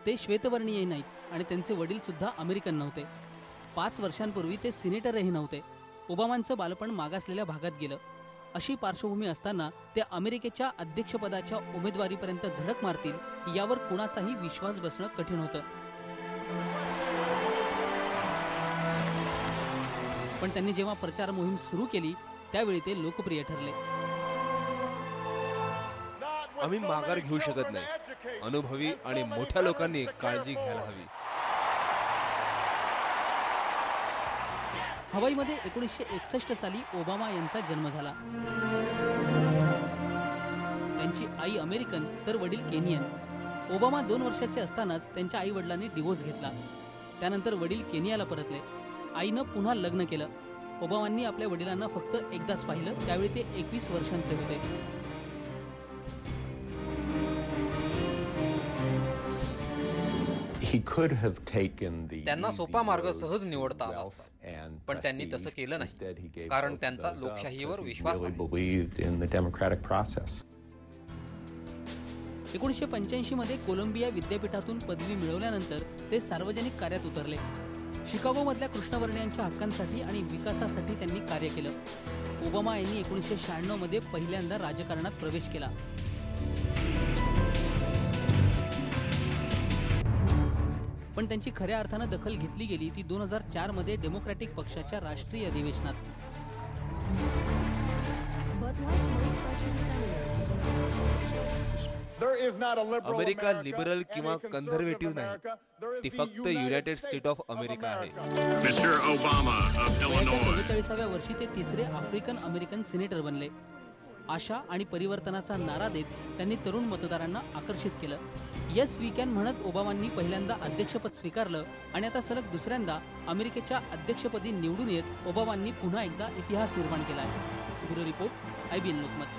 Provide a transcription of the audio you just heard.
ते श्वेतवर्णीय नाहीत आणि त्यांचे वडील सुद्धा अमेरिकन नव्हते. 5 वर्षांपूर्वी ते सिनेटरही नव्हते. ओबामांचं बालपण मागासलेल्या भागात गेलं. अशी पार्श्वभूमी असताना ते अमेरिकेच्या अध्यक्षपदाच्या उमेदवारीपर्यंत धडक मारतील यावर कुणाचाही विश्वास बसणं कठीण होतं. पण त्यांनी जेव्हा प्रचार मोहीम सुरू केली त्यावेळी ते लोकप्रिय ठरले. आम्ही माघार घेऊ शकत नाही. अनुभवी आणि मोठ्या लोकांनी काळजी घ्यायला हवी. हवाईमध्ये 1961 साली ओबामा यांचा जन्म झाला. त्यांची आई अमेरिकन तर वडील केनियन. ओबामा 2 वर्षाचे असतानाच त्यांच्या आई वडिलांनी डिवोर्स घेतला. त्यानंतर वडील केनियाला परतले. आईनं पुन्हा लग्न केलं. ओबामांनी आपल्या वडिलांना फक्त एकदाच पाहिलं, त्यावेळी ते 21 वर्षांचे होते. त्यांना सोपा मार्ग सहज निवडता आला, पण त्यांनी तसं केलं नाही, कारण त्यांचा लोकशाहीवर विश्वास नाही. 1985 मध्ये कोलंबिया विद्यापीठातून पदवी मिळवल्यानंतर ते सार्वजनिक कार्यात उतरले. शिकागोमधल्या कृष्णवर्णीयांच्या हक्कांसाठी आणि विकासासाठी त्यांनी कार्य केलं. ओबामा यांनी 1996 मध्ये पहिल्यांदा राजकारणात प्रवेश केला. पण त्यांची खऱ्या अर्थानं दखल घेतली गेली ती 2004 मध्ये डेमोक्रॅटिक पक्षाच्या राष्ट्रीय अधिवेशनात. अमेरिका लिबरल किंवा कन्झर्वेटिव्ह नाही, ती फक्त युनायटेड स्टेट ऑफ अमेरिका आहे. 44व्या वर्षी ते तिसरे आफ्रिकन अमेरिकन सिनेटर बनले. आशा आणि परिवर्तनाचा नारा देत त्यांनी तरुण मतदारांना आकर्षित केलं. येस वी कॅन म्हणत ओबामांनी पहिल्यांदा अध्यक्षपद स्वीकारलं आणि आता सलग दुसऱ्यांदा अमेरिकेच्या अध्यक्षपदी निवडून येत ओबामांनी पुन्हा एकदा इतिहास निर्माण केला आहे. Bureau report, IBN Lokmat.